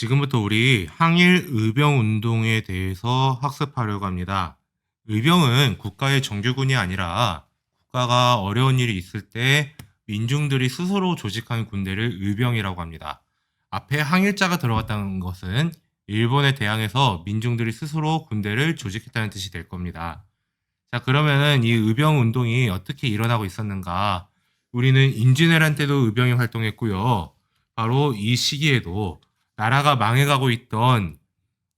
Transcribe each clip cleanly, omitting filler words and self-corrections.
지금부터 우리 항일 의병 운동에 대해서 학습하려고 합니다. 의병은 국가의 정규군이 아니라 국가가 어려운 일이 있을 때 민중들이 스스로 조직한 군대를 의병이라고 합니다. 앞에 항일자가 들어갔다는 것은 일본에 대항해서 민중들이 스스로 군대를 조직했다는 뜻이 될 겁니다. 자, 그러면은 이 의병 운동이 어떻게 일어나고 있었는가? 우리는 임진왜란 때도 의병이 활동했고요. 바로 이 시기에도 나라가 망해가고 있던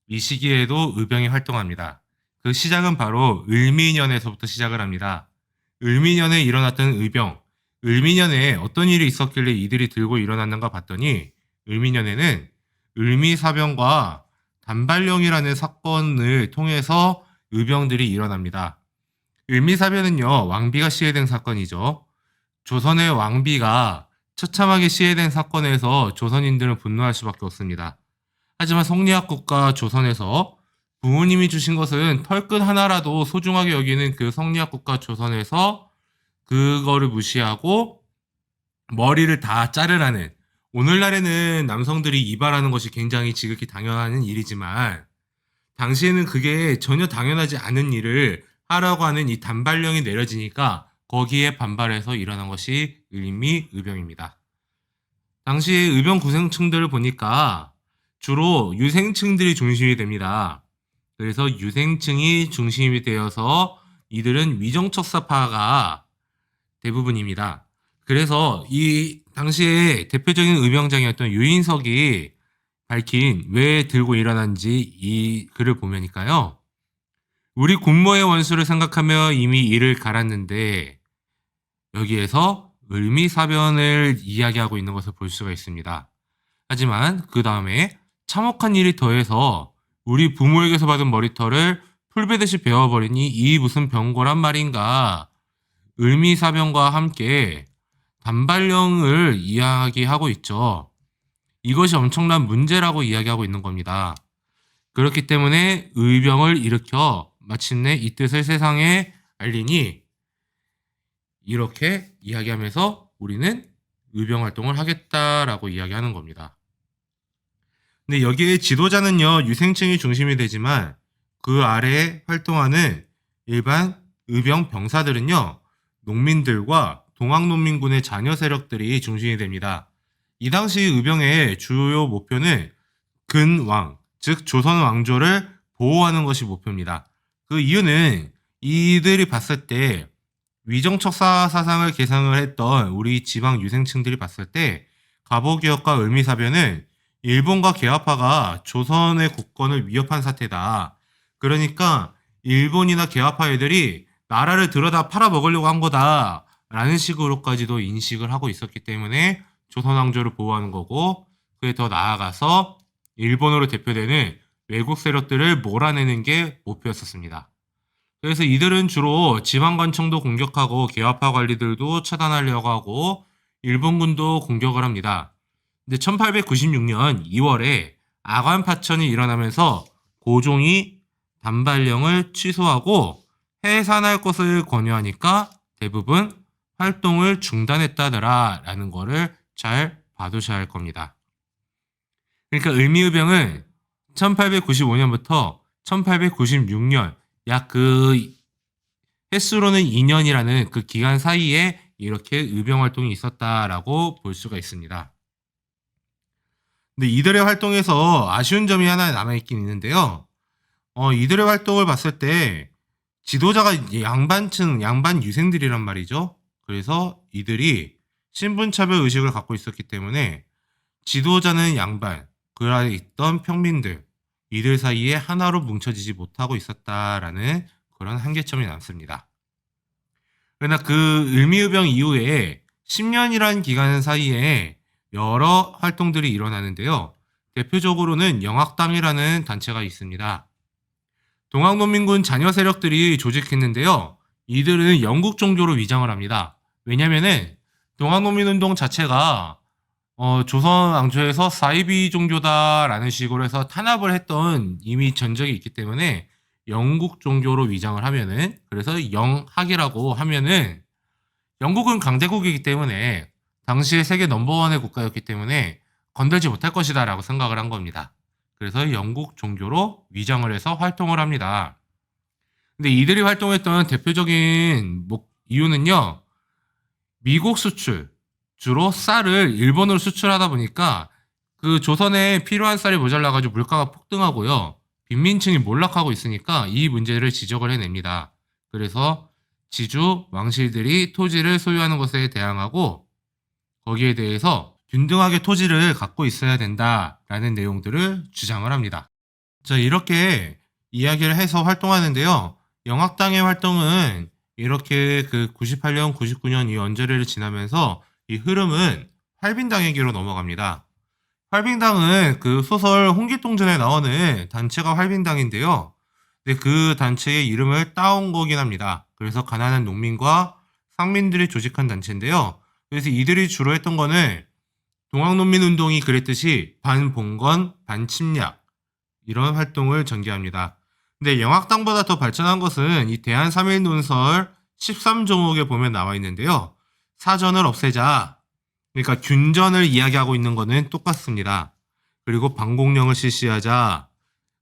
이 시기에도 의병이 활동합니다. 그 시작은 바로 을미년에서부터 시작을 합니다. 을미년에 일어났던 의병, 을미년에 어떤 일이 있었길래 이들이 들고 일어났는가 봤더니 을미년에는 을미사병과 단발령이라는 사건을 통해서 의병들이 일어납니다. 을미사변은요, 왕비가 시해된 사건이죠. 조선의 왕비가 처참하게 시해된 사건에서 조선인들은 분노할 수밖에 없습니다. 하지만 성리학 국가 조선에서 부모님이 주신 것은 털끝 하나라도 소중하게 여기는 그 성리학 국가 조선에서 그거를 무시하고 머리를 다 자르라는, 오늘날에는 남성들이 이발하는 것이 굉장히 지극히 당연한 일이지만 당시에는 그게 전혀 당연하지 않은 일을 하라고 하는 이 단발령이 내려지니까 거기에 반발해서 일어난 것이 을미의병입니다. 당시 의병 구성층들을 보니까 주로 유생층들이 중심이 됩니다. 그래서 유생층이 중심이 되어서 이들은 위정척사파가 대부분입니다. 그래서 이 당시에 대표적인 의병장이었던 유인석이 밝힌 왜 들고 일어난지 이 글을 보면니까요. 우리 군모의 원수를 생각하며 이미 이를 갈았는데 여기에서 을미사변을 이야기하고 있는 것을 볼 수가 있습니다. 하지만 그 다음에 참혹한 일이 더해서 우리 부모에게서 받은 머리털을 풀베듯이 베어버리니 이 무슨 병고란 말인가. 을미사변과 함께 단발령을 이야기하고 있죠. 이것이 엄청난 문제라고 이야기하고 있는 겁니다. 그렇기 때문에 의병을 일으켜 마침내 이 뜻을 세상에 알리니 이렇게 이야기하면서 우리는 의병 활동을 하겠다라고 이야기하는 겁니다. 근데 여기에 지도자는요, 유생층이 중심이 되지만 그 아래에 활동하는 일반 의병 병사들은요, 농민들과 동학농민군의 자녀 세력들이 중심이 됩니다. 이 당시 의병의 주요 목표는 근왕, 즉 조선 왕조를 보호하는 것이 목표입니다. 그 이유는 이들이 봤을 때 위정척사 사상을 계승을 했던 우리 지방 유생층들이 봤을 때 갑오기역과 을미사변은 일본과 개화파가 조선의 국권을 위협한 사태다. 그러니까 일본이나 개화파 애들이 나라를 들여다 팔아먹으려고 한 거다 라는 식으로까지도 인식을 하고 있었기 때문에 조선 왕조를 보호하는 거고, 그에 더 나아가서 일본으로 대표되는 외국 세력들을 몰아내는 게 목표였었습니다. 그래서 이들은 주로 지방관청도 공격하고 개화파 관리들도 차단하려고 하고 일본군도 공격을 합니다. 근데 1896년 2월에 아관파천이 일어나면서 고종이 단발령을 취소하고 해산할 것을 권유하니까 대부분 활동을 중단했다더라 라는 거를 잘 봐두셔야 할 겁니다. 그러니까 을미의병은 1895년부터 1896년 약 그 횟수로는 2년이라는 그 기간 사이에 이렇게 의병 활동이 있었다라고 볼 수가 있습니다. 근데 이들의 활동에서 아쉬운 점이 하나 남아있긴 있는데요. 이들의 활동을 봤을 때 지도자가 이제 양반 유생들이란 말이죠. 그래서 이들이 신분차별 의식을 갖고 있었기 때문에 지도자는 양반, 그 안에 있던 평민들, 이들 사이에 하나로 뭉쳐지지 못하고 있었다라는 그런 한계점이 남습니다. 그러나 그 을미의병 이후에 10년이라는 기간 사이에 여러 활동들이 일어나는데요. 대표적으로는 영학당이라는 단체가 있습니다. 동학농민군 자녀 세력들이 조직했는데요. 이들은 영국 종교로 위장을 합니다. 왜냐면은 동학농민운동 자체가 조선 왕조에서 사이비 종교다라는 식으로 해서 탄압을 했던 이미 전적이 있기 때문에 영국 종교로 위장을 하면은, 그래서 영학이라고 하면은 영국은 강대국이기 때문에 당시에 세계 넘버원의 국가였기 때문에 건들지 못할 것이다 라고 생각을 한 겁니다. 그래서 영국 종교로 위장을 해서 활동을 합니다. 근데 이들이 활동했던 대표적인 이유는요, 미국 수출, 주로 쌀을 일본으로 수출하다 보니까 그 조선에 필요한 쌀이 모자라가지고 물가가 폭등하고요, 빈민층이 몰락하고 있으니까 이 문제를 지적을 해냅니다. 그래서 지주, 왕실들이 토지를 소유하는 것에 대항하고 거기에 대해서 균등하게 토지를 갖고 있어야 된다라는 내용들을 주장을 합니다. 자, 이렇게 이야기를 해서 활동하는데요. 영학당의 활동은 이렇게 그 98년, 99년 이 언저리를 지나면서 이 흐름은 활빈당에게로 넘어갑니다. 활빈당은 그 소설 홍길동전에 나오는 단체가 활빈당인데요. 근데 그 단체의 이름을 따온 거긴 합니다. 그래서 가난한 농민과 상민들이 조직한 단체인데요. 그래서 이들이 주로 했던 거는 동학농민운동이 그랬듯이 반봉건, 반침략 이런 활동을 전개합니다. 근데 영학당보다 더 발전한 것은 이 대한삼일논설 13조목에 보면 나와 있는데요. 사전을 없애자. 그러니까 균전을 이야기하고 있는 거는 똑같습니다. 그리고 방공령을 실시하자.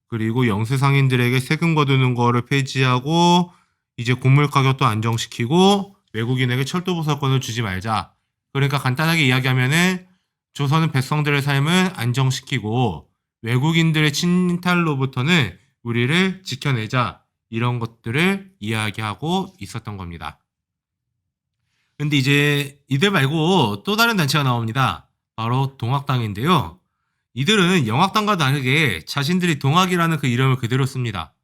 그리고 영세상인들에게 세금 거두는 거를 폐지하고 이제 곡물 가격도 안정시키고 외국인에게 철도 보살권을 주지 말자. 그러니까 간단하게 이야기하면은 조선은 백성들의 삶을 안정시키고 외국인들의 침탈로부터는 우리를 지켜내자. 이런 것들을 이야기하고 있었던 겁니다. 근데 이제 이들 말고 또 다른 단체가 나옵니다. 바로 동학당인데요. 이들은 영학당과 다르게 자신들이 동학이라는 그 이름을 그대로 씁니다.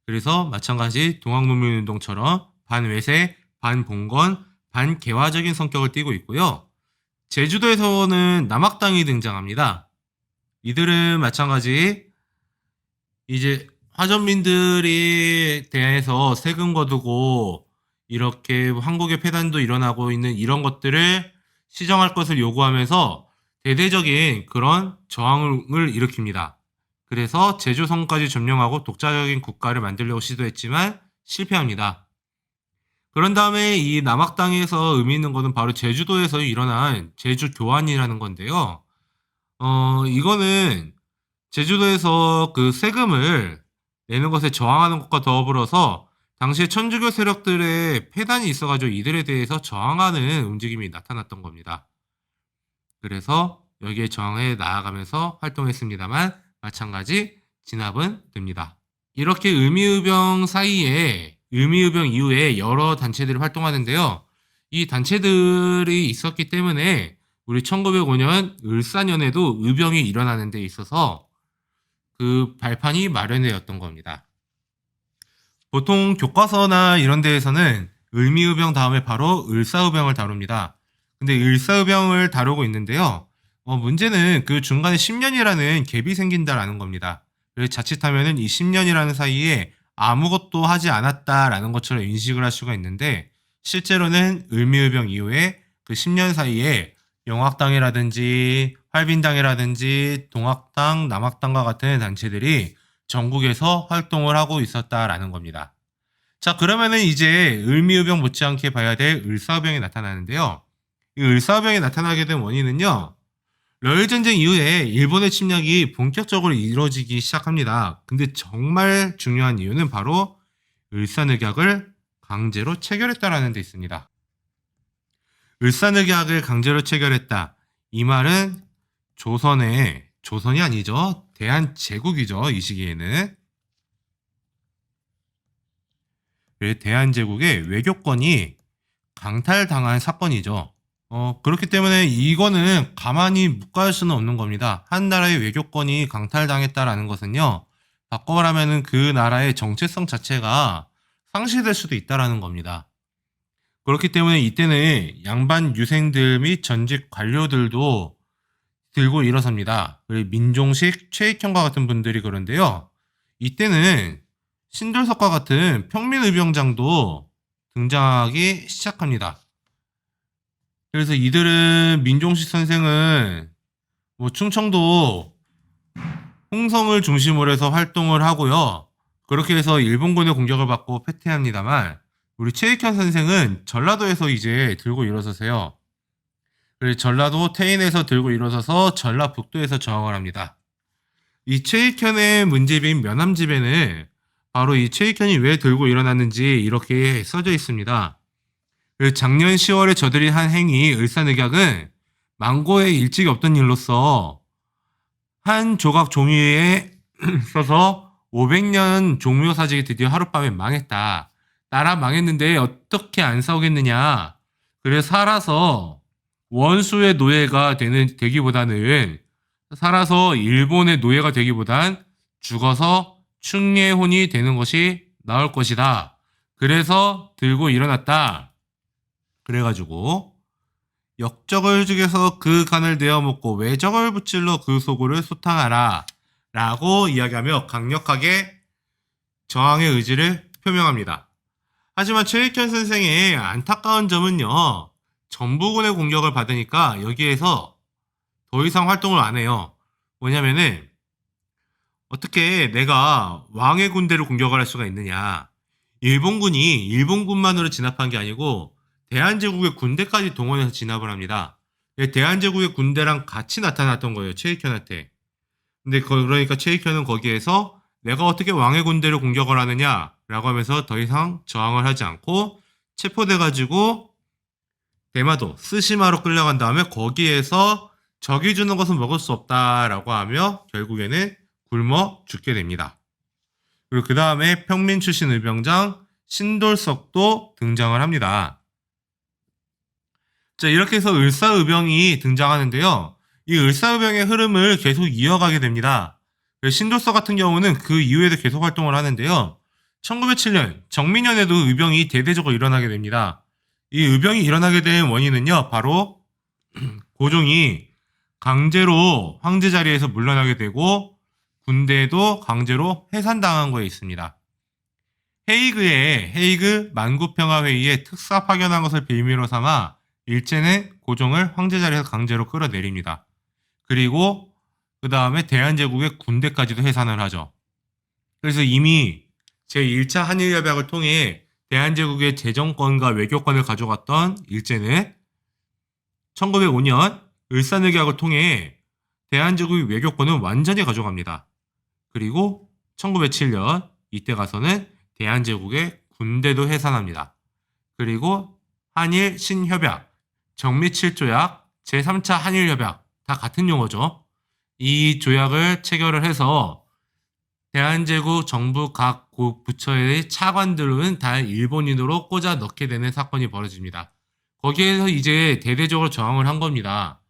그래서 마찬가지 동학농민운동처럼 반외세, 반봉건, 반개화적인 성격을 띠고 있고요. 제주도에서는 남학당이 등장합니다. 이들은 마찬가지 이제 화전민들에 대해서 세금 거두고 이렇게 한국의 폐단도 일어나고 있는 이런 것들을 시정할 것을 요구하면서 대대적인 그런 저항을 일으킵니다. 그래서 제주성까지 점령하고 독자적인 국가를 만들려고 시도했지만 실패합니다. 그런 다음에 이 남학당에서 의미 있는 것은 바로 제주도에서 일어난 제주교환이라는 건데요. 이거는 제주도에서 그 세금을 내는 것에 저항하는 것과 더불어서 당시에 천주교 세력들의 폐단이 있어가지고 이들에 대해서 저항하는 움직임이 나타났던 겁니다. 그래서 여기에 저항해 나아가면서 활동했습니다만 마찬가지 진압은 됩니다. 이렇게 의미의병 이후에 여러 단체들이 활동하는데요. 이 단체들이 있었기 때문에 우리 1905년 을사년에도 의병이 일어나는 데 있어서 그 발판이 마련되었던 겁니다. 보통 교과서나 이런 데에서는 을미의병 다음에 바로 을사의병을 다룹니다. 근데 을사의병을 다루고 있는데요. 문제는 그 중간에 10년이라는 갭이 생긴다라는 겁니다. 그래서 자칫하면은 이 10년이라는 사이에 아무것도 하지 않았다라는 것처럼 인식을 할 수가 있는데 실제로는 을미의병 이후에 그 10년 사이에 영학당이라든지 활빈당이라든지 동학당, 남학당과 같은 단체들이 전국에서 활동을 하고 있었다라는 겁니다. 자, 그러면은 이제 을미의병 못지않게 봐야 될 을사의병이 나타나는데요. 이 을사의병이 나타나게 된 원인은요. 러일전쟁 이후에 일본의 침략이 본격적으로 이루어지기 시작합니다. 근데 정말 중요한 이유는 바로 을사늑약을 강제로 체결했다라는 데 있습니다. 을사늑약을 강제로 체결했다. 이 말은 조선이 아니죠. 대한제국이죠. 이 시기에는. 대한제국의 외교권이 강탈당한 사건이죠. 그렇기 때문에 이거는 가만히 묵과할 수는 없는 겁니다. 한 나라의 외교권이 강탈당했다라는 것은요, 바꿔 말하면은 그 나라의 정체성 자체가 상실될 수도 있다라는 겁니다. 그렇기 때문에 이때는 양반 유생들 및 전직 관료들도 들고 일어섭니다. 그리고 민종식, 최익형과 같은 분들이 그런데요. 이때는 신돌석과 같은 평민의병장도 등장하기 시작합니다. 그래서 이들은 민종식 선생은 충청도 홍성을 중심으로 해서 활동을 하고요. 그렇게 해서 일본군의 공격을 받고 패퇴합니다만 우리 최익현 선생은 전라도에서 이제 들고 일어서세요. 그리고 전라도 태인에서 들고 일어서서 전라북도에서 저항을 합니다. 이 최익현의 문집인 면함집에는 바로 이 최익현이 왜 들고 일어났는지 이렇게 써져 있습니다. 그 작년 10월에 저들이 한 행위 을사늑약은 망고에 일찍이 없던 일로서 한 조각 종이에 써서 500년 종묘 사직이 드디어 하룻밤에 망했다. 나라 망했는데 어떻게 안 싸우겠느냐. 그래 살아서 원수의 노예가 되기보다는 살아서 일본의 노예가 되기보단 죽어서 충예혼이 되는 것이 나을 것이다. 그래서 들고 일어났다. 그래가지고 역적을 죽여서 그 간을 내어 먹고 외적을 붙일러 그 소굴을 소탕하라 라고 이야기하며 강력하게 저항의 의지를 표명합니다. 하지만 최익현 선생의 안타까운 점은요, 전부군의 공격을 받으니까 여기에서 더 이상 활동을 안 해요. 뭐냐면은 어떻게 내가 왕의 군대를 공격을 할 수가 있느냐. 일본군이 일본군만으로 진압한 게 아니고 대한제국의 군대까지 동원해서 진압을 합니다. 대한제국의 군대랑 같이 나타났던 거예요. 최익현한테. 근데 그러니까 최익현은 거기에서 내가 어떻게 왕의 군대를 공격을 하느냐 라고 하면서 더 이상 저항을 하지 않고 체포돼가지고 대마도 스시마로 끌려간 다음에 거기에서 적이 주는 것은 먹을 수 없다라고 하며 결국에는 굶어 죽게 됩니다. 그리고 그 다음에 평민 출신 의병장 신돌석도 등장을 합니다. 자, 이렇게 해서 을사의병이 등장하는데요. 이 을사의병의 흐름을 계속 이어가게 됩니다. 신돌석 같은 경우는 그 이후에도 계속 활동을 하는데요. 1907년 정민년에도 의병이 대대적으로 일어나게 됩니다. 이 의병이 일어나게 된 원인은요, 바로 고종이 강제로 황제 자리에서 물러나게 되고 군대도 강제로 해산당한 거에 있습니다. 헤이그 만구평화회의에 특사 파견한 것을 빌미로 삼아 일제는 고종을 황제 자리에서 강제로 끌어내립니다. 그리고 그 다음에 대한제국의 군대까지도 해산을 하죠. 그래서 이미 제1차 한일협약을 통해 대한제국의 재정권과 외교권을 가져갔던 일제는 1905년 을사늑약을 통해 대한제국의 외교권을 완전히 가져갑니다. 그리고 1907년 이때 가서는 대한제국의 군대도 해산합니다. 그리고 한일 신협약, 정미칠조약, 제3차 한일협약 다 같은 용어죠. 이 조약을 체결을 해서 대한제국 정부 각 부처의 차관들은 다 일본인으로 꽂아 넣게 되는 사건이 벌어집니다. 거기에서 이제 대대적으로 저항을 한 겁니다.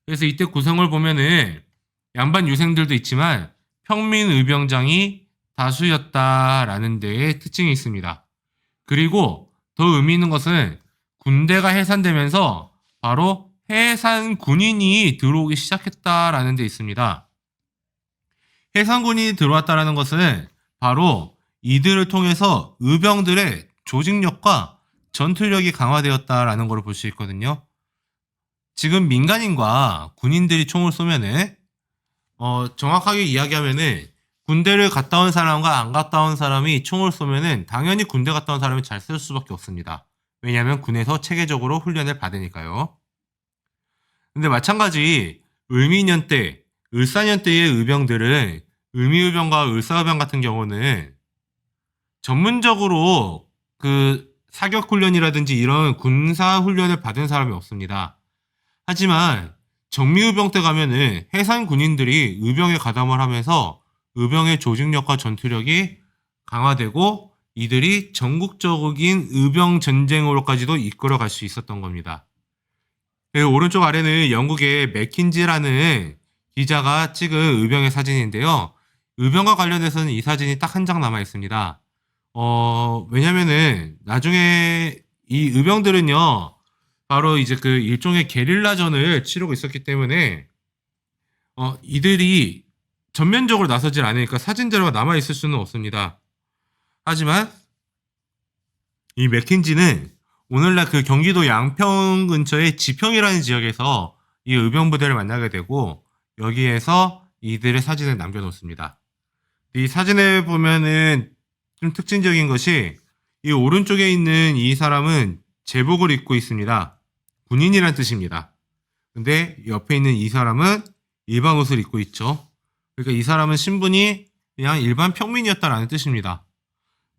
그래서 이때 구성을 보면은 양반 유생들도 있지만 평민 의병장이 다수였다라는 데에 특징이 있습니다. 그리고 더 의미 있는 것은 군대가 해산되면서 바로 해산 군인이 들어오기 시작했다라는 데 있습니다. 해산 군인이 들어왔다라는 것은 바로 이들을 통해서 의병들의 조직력과 전투력이 강화되었다라는 걸 볼 수 있거든요. 지금 민간인과 군인들이 총을 쏘면은 정확하게 이야기하면은 군대를 갔다 온 사람과 안 갔다 온 사람이 총을 쏘면은 당연히 군대 갔다 온 사람이 잘 쓸 수밖에 없습니다. 왜냐하면 군에서 체계적으로 훈련을 받으니까요. 근데 마찬가지 을미년 때, 을사년 때의 의병들은 을미의병과 을사의병 같은 경우는 전문적으로 그 사격 훈련이라든지 이런 군사 훈련을 받은 사람이 없습니다. 하지만 정미의병 때 가면은 해산 군인들이 의병에 가담을 하면서 의병의 조직력과 전투력이 강화되고 이들이 전국적인 의병 전쟁으로까지도 이끌어갈 수 있었던 겁니다. 그리고 오른쪽 아래는 영국의 맥킨지라는 기자가 찍은 의병의 사진인데요. 의병과 관련해서는 이 사진이 딱 한 장 남아 있습니다. 왜냐면은 나중에 이 의병들은요, 바로 이제 그 일종의 게릴라전을 치르고 있었기 때문에 이들이 전면적으로 나서질 않으니까 사진 자료가 남아 있을 수는 없습니다. 하지만 이 맥킨지는 오늘날 그 경기도 양평 근처의 지평이라는 지역에서 이 의병 부대를 만나게 되고 여기에서 이들의 사진을 남겨놓습니다. 이 사진에 보면은 좀 특징적인 것이 이 오른쪽에 있는 이 사람은 제복을 입고 있습니다. 군인이란 뜻입니다. 근데 옆에 있는 이 사람은 일반 옷을 입고 있죠. 그러니까 이 사람은 신분이 그냥 일반 평민이었다라는 뜻입니다.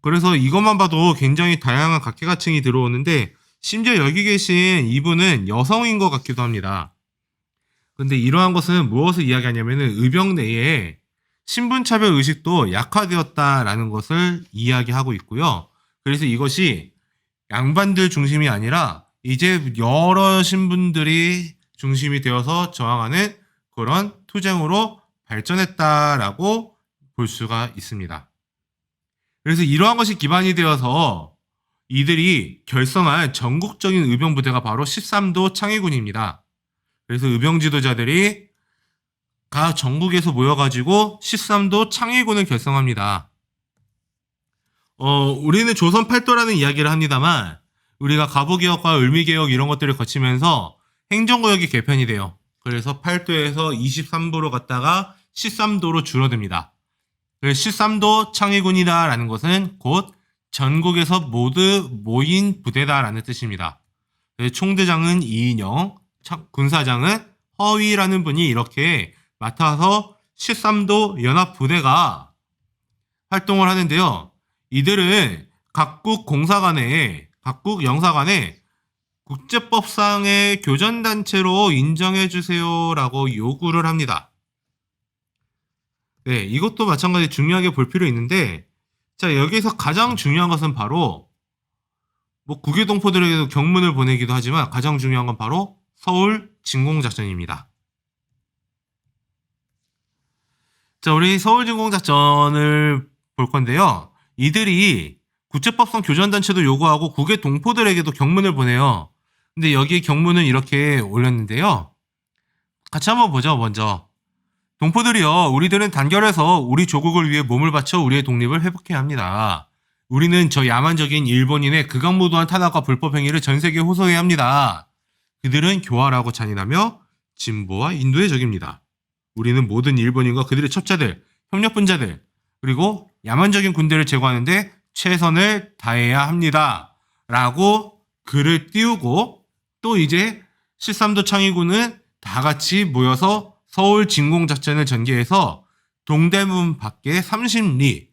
그래서 이것만 봐도 굉장히 다양한 각계각층이 들어오는데 심지어 여기 계신 이분은 여성인 것 같기도 합니다. 근데 이러한 것은 무엇을 이야기하냐면은 의병 내에 신분차별 의식도 약화되었다라는 것을 이야기하고 있고요. 그래서 이것이 양반들 중심이 아니라 이제 여러 신분들이 중심이 되어서 저항하는 그런 투쟁으로 발전했다라고 볼 수가 있습니다. 그래서 이러한 것이 기반이 되어서 이들이 결성한 전국적인 의병 부대가 바로 13도 창의군입니다. 그래서 의병 지도자들이 각 전국에서 모여가지고 13도 창의군을 결성합니다. 우리는 조선 팔도라는 이야기를 합니다만 우리가 가부개혁과 을미개혁 이런 것들을 거치면서 행정구역이 개편이 돼요. 그래서 팔도에서 23도로 갔다가 13도로 줄어듭니다. 그래서 13도 창의군이다라는 것은 곧 전국에서 모두 모인 부대다라는 뜻입니다. 총대장은 이인영, 군사장은 허위라는 분이 이렇게 맡아서 13도 연합부대가 활동을 하는데요. 이들은 각국 공사관에, 각국 영사관에 국제법상의 교전단체로 인정해주세요라고 요구를 합니다. 네, 이것도 마찬가지 중요하게 볼 필요 있는데, 자, 여기서 가장 중요한 것은 바로, 국외 동포들에게도 경문을 보내기도 하지만 가장 중요한 건 바로 서울 진공작전입니다. 자, 우리 서울 진공작전을 볼 건데요. 이들이 국제법상 교전단체도 요구하고 국외 동포들에게도 경문을 보내요. 근데 여기에 경문은 이렇게 올렸는데요. 같이 한번 보죠, 먼저. 동포들이여, 우리들은 단결해서 우리 조국을 위해 몸을 바쳐 우리의 독립을 회복해야 합니다. 우리는 저 야만적인 일본인의 극악무도한 탄압과 불법 행위를 전 세계에 호소해야 합니다. 그들은 교활하고 잔인하며 진보와 인도의 적입니다. 우리는 모든 일본인과 그들의 첩자들, 협력분자들, 그리고 야만적인 군대를 제거하는데 최선을 다해야 합니다. 라고 글을 띄우고 또 이제 13도 창의군은 다 같이 모여서 서울 진공작전을 전개해서 동대문 밖에 30리,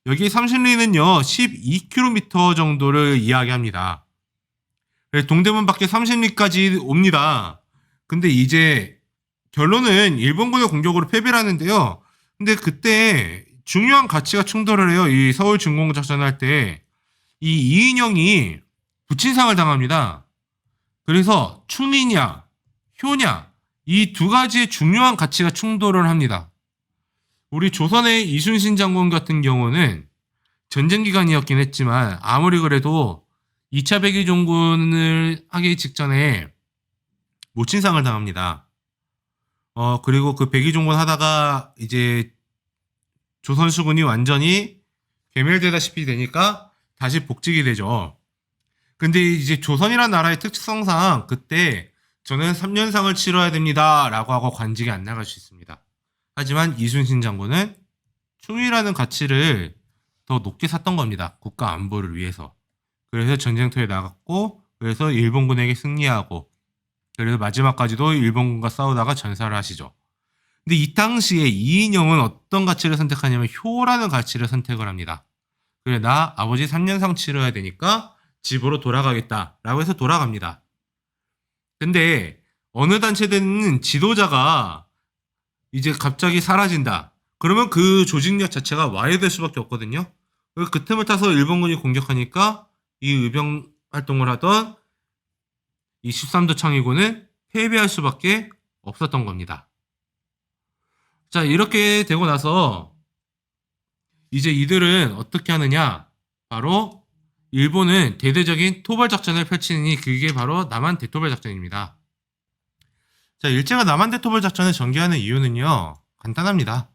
여기 30리는요 12km 정도를 이야기합니다. 동대문 밖에 30리까지 옵니다. 근데 이제 결론은 일본군의 공격으로 패배를 하는데요. 근데 그때 중요한 가치가 충돌을 해요. 이 서울 진공작전 할 때 이 이인영이 부친상을 당합니다. 그래서 충이냐 효냐 이 두 가지의 중요한 가치가 충돌을 합니다. 우리 조선의 이순신 장군 같은 경우는 전쟁 기간이었긴 했지만 아무리 그래도 2차 백의종군을 하기 직전에 모친상을 당합니다. 그리고 그 백의종군 하다가 이제 조선 수군이 완전히 괴멸되다시피 되니까 다시 복직이 되죠. 근데 이제 조선이라는 나라의 특성상 그때 저는 3년상을 치러야 됩니다 라고 하고 관직에 안 나갈 수 있습니다. 하지만 이순신 장군은 충이라는 가치를 더 높게 샀던 겁니다. 국가 안보를 위해서. 그래서 전쟁터에 나갔고 그래서 일본군에게 승리하고 그래서 마지막까지도 일본군과 싸우다가 전사를 하시죠. 근데 이 당시에 이인영은 어떤 가치를 선택하냐면 효라는 가치를 선택을 합니다. 그래 나 아버지 3년상 치러야 되니까 집으로 돌아가겠다라고 해서 돌아갑니다. 근데 어느 단체든 지도자가 이제 갑자기 사라진다. 그러면 그 조직력 자체가 와해될 수밖에 없거든요. 그 틈을 타서 일본군이 공격하니까 이 의병 활동을 하던 이 13도 창의군은 패배할 수밖에 없었던 겁니다. 자, 이렇게 되고 나서 이제 이들은 어떻게 하느냐? 바로 일본은 대대적인 토벌작전을 펼치니 그게 바로 남한 대토벌작전입니다. 자, 일제가 남한 대토벌작전을 전개하는 이유는요. 간단합니다.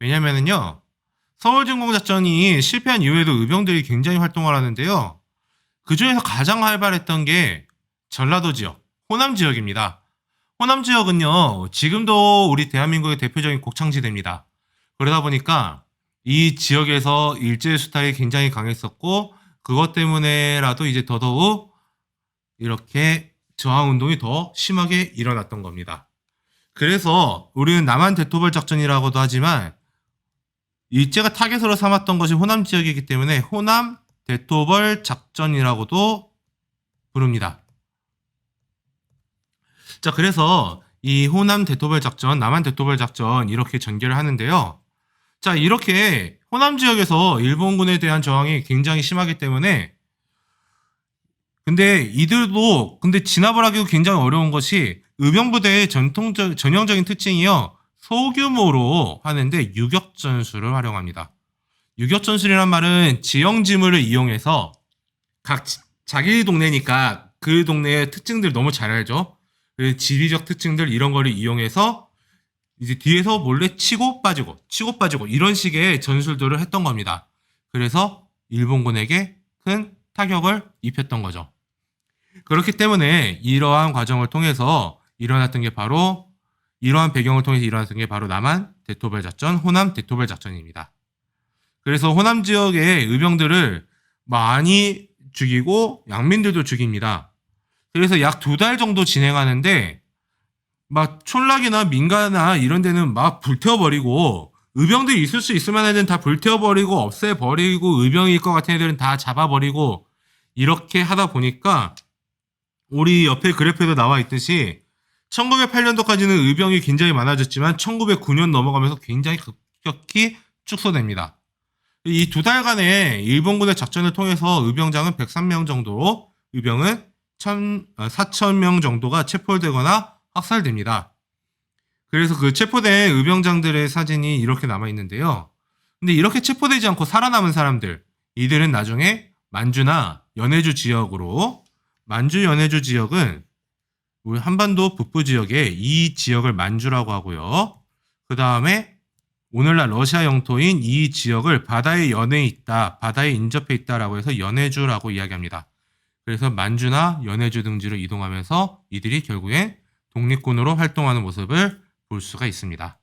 왜냐면은요. 서울진공작전이 실패한 이후에도 의병들이 굉장히 활동을 하는데요. 그 중에서 가장 활발했던 게 전라도 지역, 호남 지역입니다. 호남 지역은요, 지금도 우리 대한민국의 대표적인 곡창지대입니다. 그러다 보니까 이 지역에서 일제 수탈이 굉장히 강했었고, 그것 때문에라도 이제 더더욱 이렇게 저항운동이 더 심하게 일어났던 겁니다. 그래서 우리는 남한 대토벌 작전이라고도 하지만 일제가 타겟으로 삼았던 것이 호남 지역이기 때문에 호남 대토벌 작전이라고도 부릅니다. 자, 그래서 이 호남 대토벌 작전, 남한 대토벌 작전 이렇게 전개를 하는데요. 자, 이렇게 호남 지역에서 일본군에 대한 저항이 굉장히 심하기 때문에 근데 이들도 진압을 하기도 굉장히 어려운 것이 의병부대의 전형적인 특징이요. 소규모로 하는데 유격전술을 활용합니다. 유격전술이란 말은 지형 지물을 이용해서 자기 동네니까 그 동네의 특징들 너무 잘 알죠. 지리적 특징들 이런 거를 이용해서 이제 뒤에서 몰래 치고 빠지고 이런 식의 전술들을 했던 겁니다. 그래서 일본군에게 큰 타격을 입혔던 거죠. 그렇기 때문에 이러한 과정을 통해서 일어났던 게 바로 이러한 배경을 통해서 일어났던 게 바로 남한 대토벌 작전, 호남 대토벌 작전입니다. 그래서 호남 지역의 의병들을 많이 죽이고 양민들도 죽입니다. 그래서 약 2달 정도 진행하는데 막 촌락이나 민가나 이런 데는 막 불태워버리고 의병들이 있을 수 있을 만한 애들은 다 불태워버리고 없애버리고 의병일 것 같은 애들은 다 잡아버리고 이렇게 하다 보니까 우리 옆에 그래프에도 나와 있듯이 1908년도까지는 의병이 굉장히 많아졌지만 1909년 넘어가면서 굉장히 급격히 축소됩니다. 이 2달간의 일본군의 작전을 통해서 의병장은 103명 정도로 의병은 4,000명 정도가 체포되거나 학살됩니다. 그래서 그 체포된 의병장들의 사진이 이렇게 남아있는데요. 근데 이렇게 체포되지 않고 살아남은 사람들, 이들은 나중에 만주나 연해주 지역으로 만주 연해주 지역은 우리 한반도 북부 지역에 이 지역을 만주라고 하고요. 그 다음에 오늘날 러시아 영토인 이 지역을 바다에 연해 있다, 바다에 인접해 있다라고 해서 연해주라고 이야기합니다. 그래서 만주나 연해주 등지로 이동하면서 이들이 결국엔 독립군으로 활동하는 모습을 볼 수가 있습니다.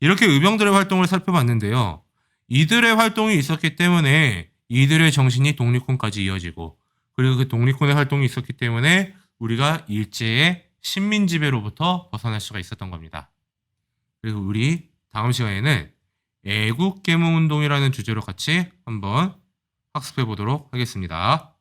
이렇게 의병들의 활동을 살펴봤는데요. 이들의 활동이 있었기 때문에 이들의 정신이 독립군까지 이어지고 그리고 그 독립군의 활동이 있었기 때문에 우리가 일제의 식민지배로부터 벗어날 수가 있었던 겁니다. 그래서 우리 다음 시간에는 애국계몽운동이라는 주제로 같이 한번 학습해 보도록 하겠습니다.